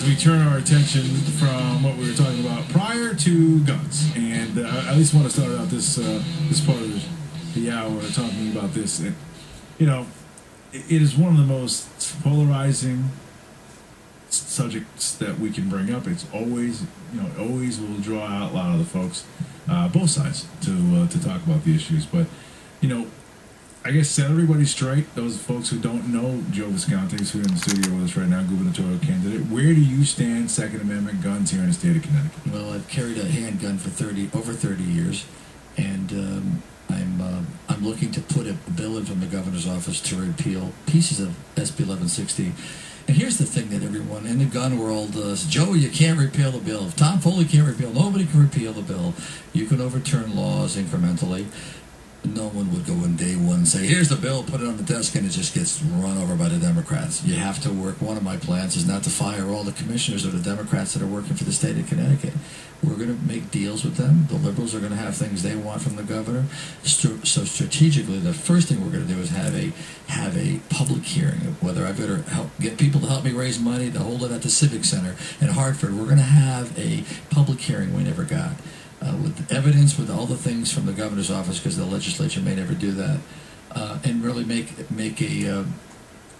We turn our attention from what we were talking about prior to guns, and I at least want to start out this part of the hour talking about this. And, you know, it is one of the most polarizing subjects that we can bring up. It's always, always will draw out a lot of the folks, both sides, to talk about the issues. But, I guess set everybody straight. Those folks who don't know Joe Visconti, who's here in the studio with us right now, gubernatorial candidate. Where do you stand, Second Amendment guns here in the state of Connecticut? Well, I've carried a handgun for over 30 years, and I'm looking to put a bill in from the governor's office to repeal pieces of SB 1160. And here's the thing that everyone in the gun world does. Joe, you can't repeal the bill. If Tom Foley can't repeal, nobody can repeal the bill. You can overturn laws incrementally. No one would go in day one and say, here's the bill, put it on the desk, and it just gets run over by the Democrats. You have to work. One of my plans is not to fire all the commissioners of the Democrats that are working for the state of Connecticut. We're going to make deals with them. The liberals are going to have things they want from the governor. So strategically, the first thing we're going to do is have a public hearing of whether I better get people to help me raise money to hold it at the Civic Center in Hartford. We're going to have a public hearing we never got. With evidence, with all the things from the governor's office, because the legislature may never do that, and really make a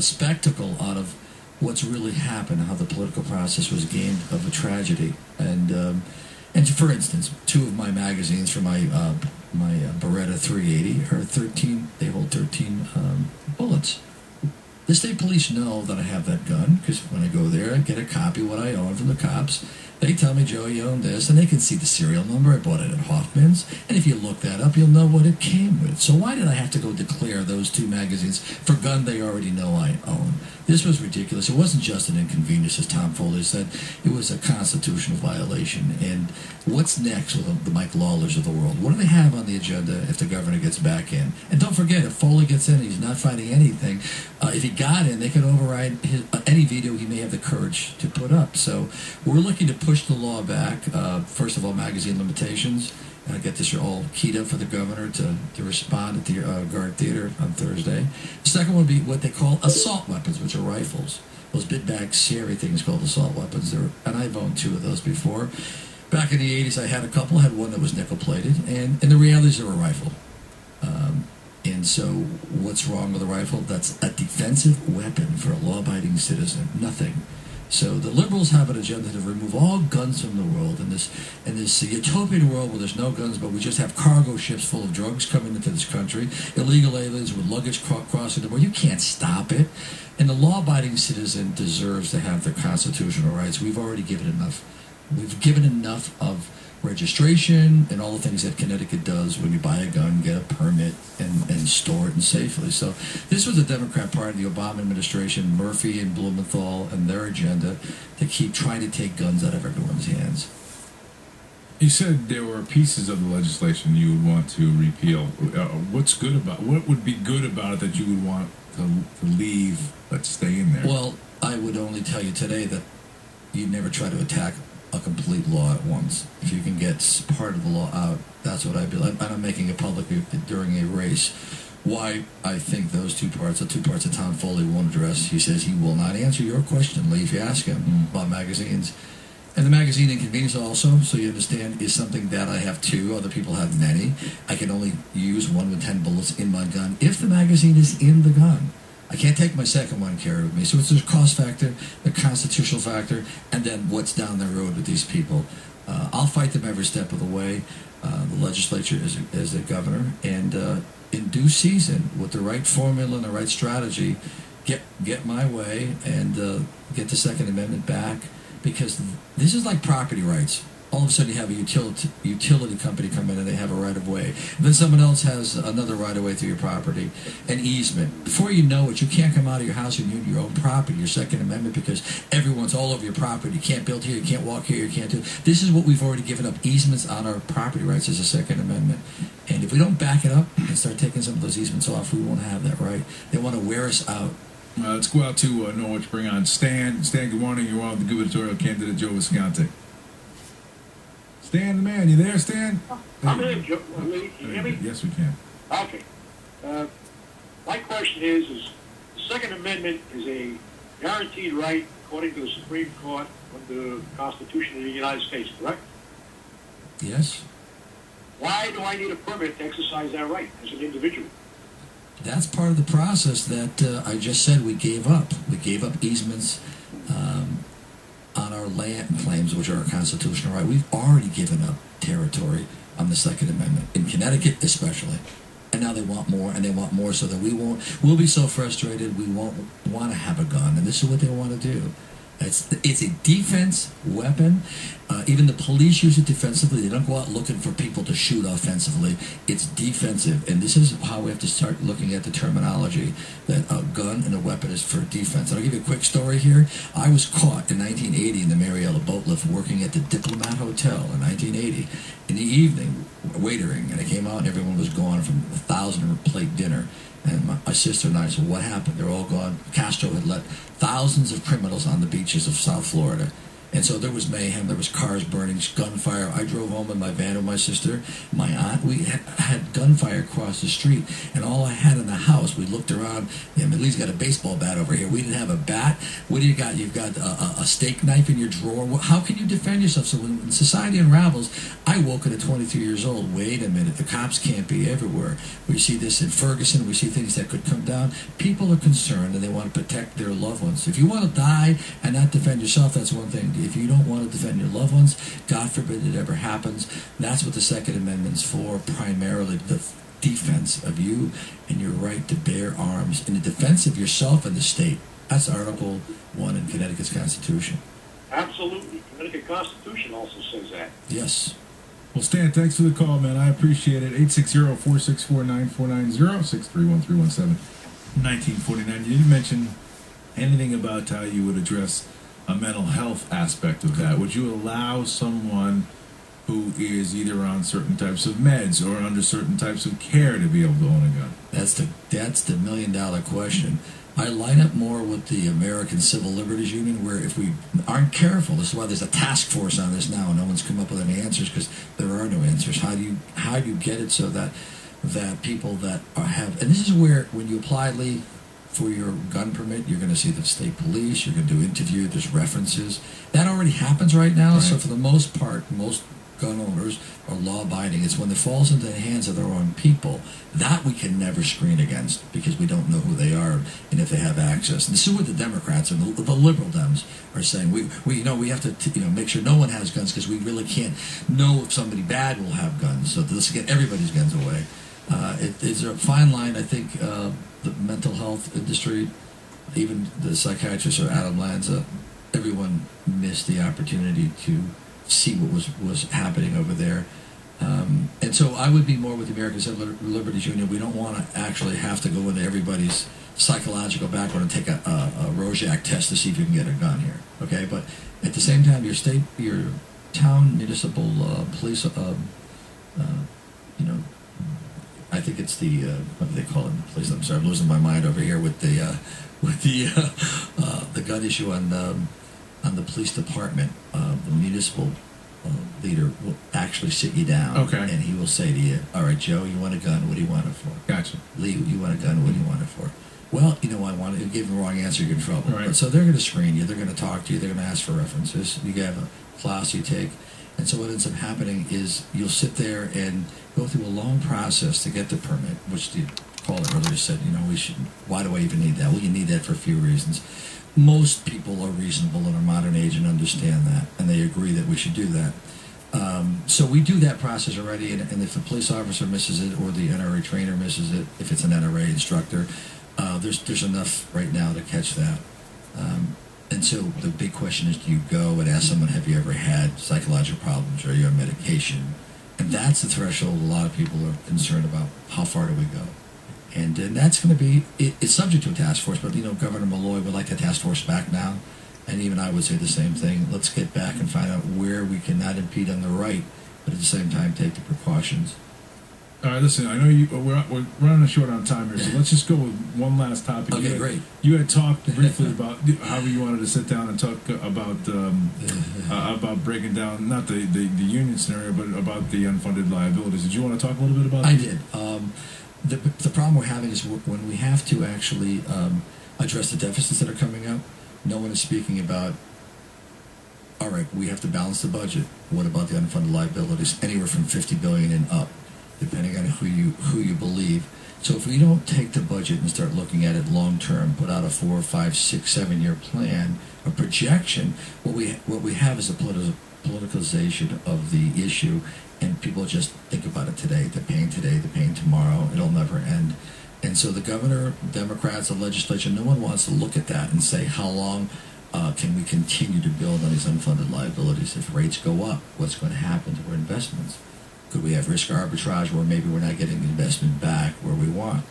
spectacle out of what's really happened, how the political process was gained of a tragedy. And for instance, two of my magazines for my Beretta 380 are 13. They hold 13 bullets. The state police know that I have that gun because when I go there, I get a copy of what I own from the cops. They tell me, Joe, you own this, and they can see the serial number. I bought it at Hoffman's, and if you look that up, you'll know what it came with. So why did I have to go declare those two magazines for gun they already know I own? This was ridiculous. It wasn't just an inconvenience, as Tom Foley said. It was a constitutional violation. And what's next with the Mike Lawlers of the world? What do they have on the agenda if the governor gets back in? And don't forget, if Foley gets in, he's not fighting anything. If he got in, they could override any veto he may have the courage to put up. So we're looking to push the law back. First of all, magazine limitations. I get this all keyed up for the governor to respond at the Guard Theater on Thursday. The second one would be what they call assault weapons, which are rifles. Those big bag, scary things called assault weapons. And I've owned two of those before. Back in the 80s, I had a couple. I had one that was nickel-plated. And the reality is they're a rifle. And so what's wrong with a rifle? That's a defensive weapon for a law-abiding citizen. Nothing. So the liberals have an agenda to remove all guns from the world in this utopian world where there's no guns, but we just have cargo ships full of drugs coming into this country, illegal aliens with luggage crossing the border. You can't stop it. And the law-abiding citizen deserves to have their constitutional rights. We've already given enough. We've given enough of registration and all the things that Connecticut does when you buy a gun, get a permit, and store it safely. So this was the Democrat Party, the Obama administration, Murphy and Blumenthal, and their agenda to keep trying to take guns out of everyone's hands. You said there were pieces of the legislation you would want to repeal. What would be good about it that you would want to leave, let's stay in there? Well, I would only tell you today that you'd never try to attack a complete law at once. If you can get part of the law out, that's what I'd be like. And I'm making it public during a race. Why I think those two parts, the two parts that Tom Foley won't address, he says he will not answer your question, Lee, if you ask him about magazines. And the magazine inconvenience also, so you understand, is something that I have two. Other people have many. I can only use 1 with 10 bullets in my gun if the magazine is in the gun. I can't take my second one carry with me. So it's the cost factor, the constitutional factor, and then what's down the road with these people. I'll fight them every step of the way. The legislature is the governor. And in due season, with the right formula and the right strategy, get my way and get the Second Amendment back. Because this is like property rights. All of a sudden you have a utility company come in and they have a right-of-way. Then someone else has another right-of-way through your property, an easement. Before you know it, you can't come out of your house and use your own property, your Second Amendment, because everyone's all over your property. You can't build here, you can't walk here, you can't do... This is what we've already given up, easements on our property rights as a Second Amendment. And if we don't back it up and start taking some of those easements off, we won't have that right. They want to wear us out. Let's go out to Norwich, bring on Stan. Stan, good morning. You're on with the gubernatorial candidate, Joe Visconti. Stan, the man, you there, Stan? I'm here, Joe. Can you hear me? Yes, we can. Okay. My question is the Second Amendment is a guaranteed right according to the Supreme Court of the Constitution of the United States, correct? Yes. Why do I need a permit to exercise that right as an individual? That's part of the process that I just said we gave up. We gave up easements on our land claims, which are a constitutional right. We've already given up territory on the Second Amendment, in Connecticut especially. And now they want more, and they want more, so that we'll be so frustrated we won't want to have a gun. And this is what they want to do. It's a defense weapon. Even the police use it defensively. They don't go out looking for people to shoot offensively. It's defensive. And this is how we have to start looking at the terminology, that a gun and a weapon is for defense. And I'll give you a quick story here. I was caught in 1980 in the Mariella boat lift working at the Diplomat Hotel in 1980 in the evening, waitering. And I came out and everyone was gone from a 1,000-plate dinner. And my sister and I said, what happened? They're all gone. Castro had let thousands of criminals on the beaches of South Florida. And so there was mayhem, there was cars burning, gunfire. I drove home in my van with my sister, my aunt. We had gunfire across the street. And all I had in the house, we looked around, Lee's got a baseball bat over here. We didn't have a bat. What do you got? You've got a steak knife in your drawer. How can you defend yourself? So when society unravels, I woke up at 23 years old. Wait a minute, the cops can't be everywhere. We see this in Ferguson. We see things that could come down. People are concerned and they want to protect their loved ones. If you want to die and not defend yourself, that's one thing. If you don't want to defend your loved ones, God forbid it ever happens, that's what the Second Amendment's for, primarily the defense of you and your right to bear arms in the defense of yourself and the state. That's Article 1 in Connecticut's Constitution. Absolutely. Connecticut Constitution also says that. Yes. Well, Stan, thanks for the call, man. I appreciate it. 860-464-9490, 631-317-1949. You didn't mention anything about how you would address a mental health aspect of that. Would you allow someone who is either on certain types of meds or under certain types of care to be able to own a gun? That's the million-dollar question. I line up more with the American Civil Liberties Union, where if we aren't careful, this is why there's a task force on this now, and no one's come up with any answers, because there are no answers. How do you get it so that people that have, and this is where when you apply, Lee, for your gun permit, you're going to see the state police, you're going to do interview, there's references. That already happens right now, right. So for the most part, most gun owners are law-abiding. It's when it falls into the hands of their own people that we can never screen against, because we don't know who they are and if they have access. And this is what the Democrats and the liberal Dems are saying. We have to make sure no one has guns, because we really can't know if somebody bad will have guns. So let's get everybody's guns away. It's a fine line. I think the mental health industry, even the psychiatrist or Adam Lanza, everyone missed the opportunity to see what was happening over there. And so I would be more with the American Civil Liberties Union. We don't want to actually have to go into everybody's psychological background and take a Rorschach test to see if you can get a gun here. Okay, but at the same time, your town municipal police, I think it's the what do they call it in the police? I'm sorry, I'm losing my mind over here with the gun issue on the police department. The municipal leader will actually sit you down, okay, and he will say to you, "All right, Joe, you want a gun? What do you want it for?" Gotcha. Lee, you want a gun? What do you want it for? Well, I want it. You give them the wrong answer, you're in trouble. Right. But so they're going to screen you. They're going to talk to you. They're going to ask for references. You have a class you take. And so what ends up happening is you'll sit there and go through a long process to get the permit, which the caller earlier said, why do I even need that? Well, you need that for a few reasons. Most people are reasonable in our modern age and understand that, and they agree that we should do that. So we do that process already, and if the police officer misses it or the NRA trainer misses it, if it's an NRA instructor, there's enough right now to catch that. And so the big question is, do you go and ask someone, have you ever had psychological problems, or are you on medication? And that's the threshold a lot of people are concerned about. How far do we go? And that's going to be, it's subject to a task force, but Governor Malloy would like the task force back now. And even I would say the same thing. Let's get back and find out where we can not impede on the right, but at the same time take the precautions. All right, listen, I know we're running short on time here, so let's just go with one last topic. Okay, great. You had talked briefly about how you wanted to sit down and talk about breaking down, not the union scenario, but about the unfunded liabilities. Did you want to talk a little bit about that? I did. The problem we're having is when we have to actually address the deficits that are coming up, No one is speaking about, all right, we have to balance the budget. What about the unfunded liabilities? Anywhere from $50 billion and up, depending on who you believe. So if we don't take the budget and start looking at it long term, put out a 4, 5, 6, 7 year plan, a projection, what we have is a politicalization of the issue, and people just think about it today. They're paying tomorrow. It'll never end. And so the governor, Democrats, the legislature, no one wants to look at that and say, how long can we continue to build on these unfunded liabilities? If rates go up, what's going to happen to our investments? Could we have risk arbitrage where maybe we're not getting the investment back where we want?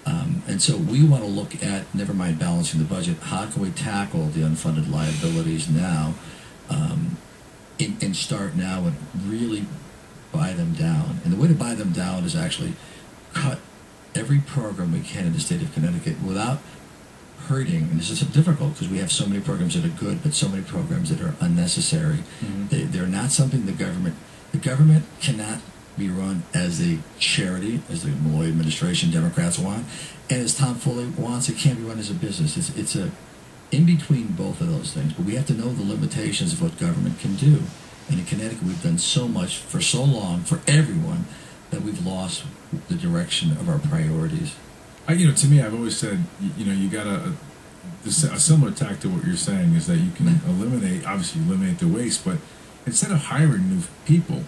And so we want to look at, never mind balancing the budget, how can we tackle the unfunded liabilities now and start now and really buy them down. And the way to buy them down is actually cut every program we can in the state of Connecticut without hurting, and this is difficult because we have so many programs that are good, but so many programs that are unnecessary. They're not something the government cannot be run as a charity, as the Malloy administration, Democrats want, and as Tom Foley wants, it can't be run as a business. It's a in between both of those things, but we have to know the limitations of what government can do. And in Connecticut, we've done so much for so long for everyone that we've lost the direction of our priorities. To me, I've always said, you got a similar tack to what you're saying is that you can eliminate the waste, but instead of hiring new people,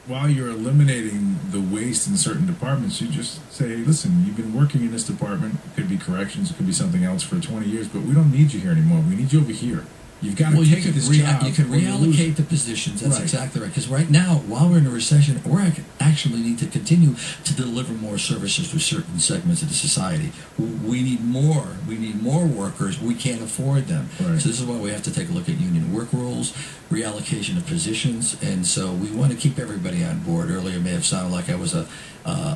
while you're eliminating the waste in certain departments, you just say, listen, you've been working in this department, it could be corrections, it could be something else for 20 years, but we don't need you here anymore. We need you over here. You've got to take this job. You can reallocate the positions. That's exactly right. Because right now, while we're in a recession, we actually need to continue to deliver more services to certain segments of the society. We need more. We need more workers. We can't afford them. Right. So this is why we have to take a look at union work rules, reallocation of positions, and so we want to keep everybody on board. Earlier, it may have sounded like I was a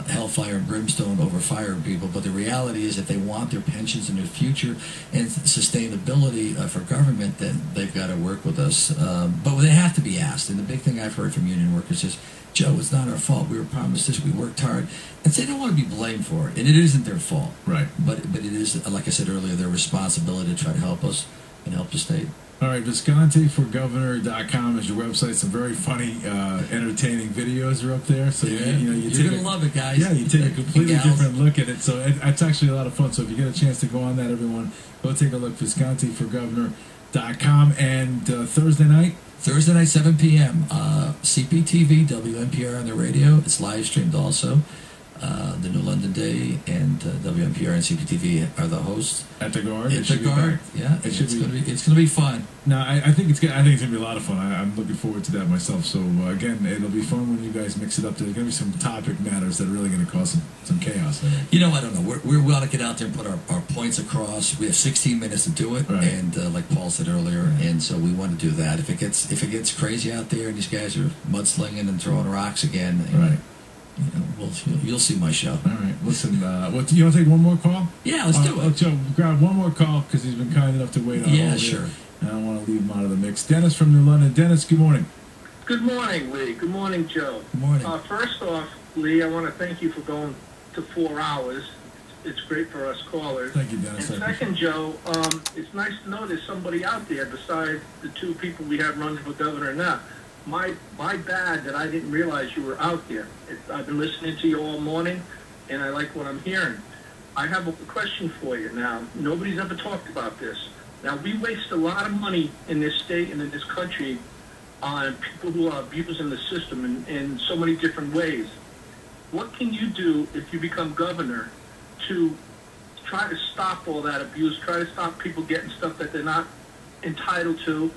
hellfire and brimstone over firing people, but the reality is if they want their pensions and their future and sustainability for government, then they've got to work with us. But they have to be asked. And the big thing I've heard from union workers is, Joe, it's not our fault. We were promised this. We worked hard. And so they don't want to be blamed for it. And it isn't their fault. Right. But it is, like I said earlier, their responsibility to try to help us and help the state. All right, ViscontiForGovernor.com is your website. Some very funny, entertaining videos are up there. So you're gonna love it, guys. Yeah, you take a completely different look at it. So it's actually a lot of fun. So if you get a chance to go on that, everyone, go take a look. ViscontiForGovernor.com. And Thursday night, 7 p.m. CPTV, WNPR on the radio. It's live streamed also. The New London Day and WNPR and CPTV are the hosts. At the Guard. At the Guard, yeah. It's gonna be fun. No, I think it's gonna be a lot of fun. I'm looking forward to that myself. So again, it'll be fun when you guys mix it up. There's gonna be some topic matters that are really gonna cause some chaos. I think. I don't know. We want to get out there and put our points across. We have 16 minutes to do it, right. And like Paul said earlier, right. And so we want to do that. If it gets crazy out there and these guys are mudslinging and throwing rocks again, right. You'll see my show. All right. Listen, you want to take one more call? Yeah, let's do it. Joe, grab one more call because he's been kind enough to wait on. Yeah, sure. And I don't want to leave him out of the mix. Dennis from New London. Dennis, good morning. Good morning, Lee. Good morning, Joe. Good morning. First off, Lee, I want to thank you for going to 4 hours. It's great for us callers. Thank you, Dennis. And second, Joe, it's nice to know there's somebody out there besides the two people we have running for governor now. My bad that I didn't realize you were out there. I've been listening to you all morning, and I like what I'm hearing. I have a question for you now. Nobody's ever talked about this. Now, we waste a lot of money in this state and in this country on people who are abusing the system in so many different ways. What can you do if you become governor to try to stop all that abuse, try to stop people getting stuff that they're not entitled to,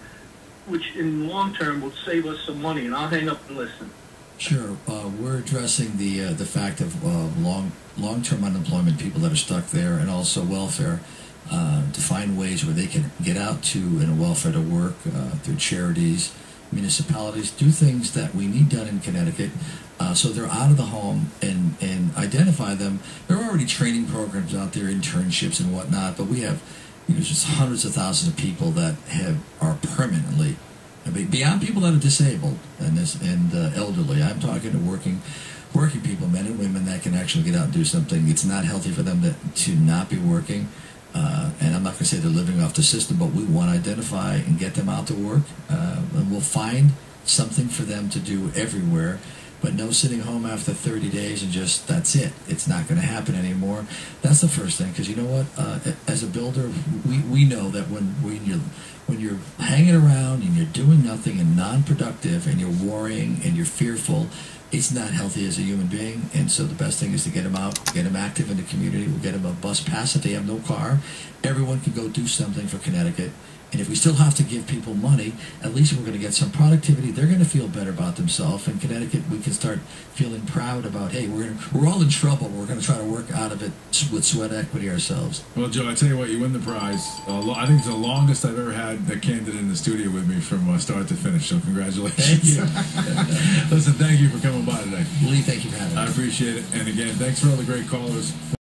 which in long term will save us some money? And I'll hang up and listen. Sure. We're addressing the fact of long-term unemployment, people that are stuck there, and also welfare, to find ways where they can get out to in a welfare to work through charities, municipalities, do things that we need done in Connecticut, so they're out of the home and identify them. There are already training programs out there, internships and whatnot, but we have just hundreds of thousands of people that are permanently, beyond people that are disabled and elderly. I'm talking to working people, men and women that can actually get out and do something. It's not healthy for them to not be working. And I'm not going to say they're living off the system, but we want to identify and get them out to work. And we'll find something for them to do everywhere. But no sitting home after 30 days and just, that's it. It's not going to happen anymore. That's the first thing, because you know what? As a builder, we know that when you're hanging around and you're doing nothing and non-productive and you're worrying and you're fearful, it's not healthy as a human being. And so the best thing is to get them out, get them active in the community. We'll get them a bus pass if they have no car. Everyone can go do something for Connecticut. And if we still have to give people money, at least we're going to get some productivity. They're going to feel better about themselves. In Connecticut, we can start feeling proud about, hey, we're all in trouble. We're going to try to work out of it with sweat equity ourselves. Well, Joe, I tell you what, you win the prize. I think it's the longest I've ever had a candidate in the studio with me from start to finish. So congratulations. Thank you. Listen, thank you for coming by today. Lee, thank you for having me. I appreciate it. And again, thanks for all the great callers.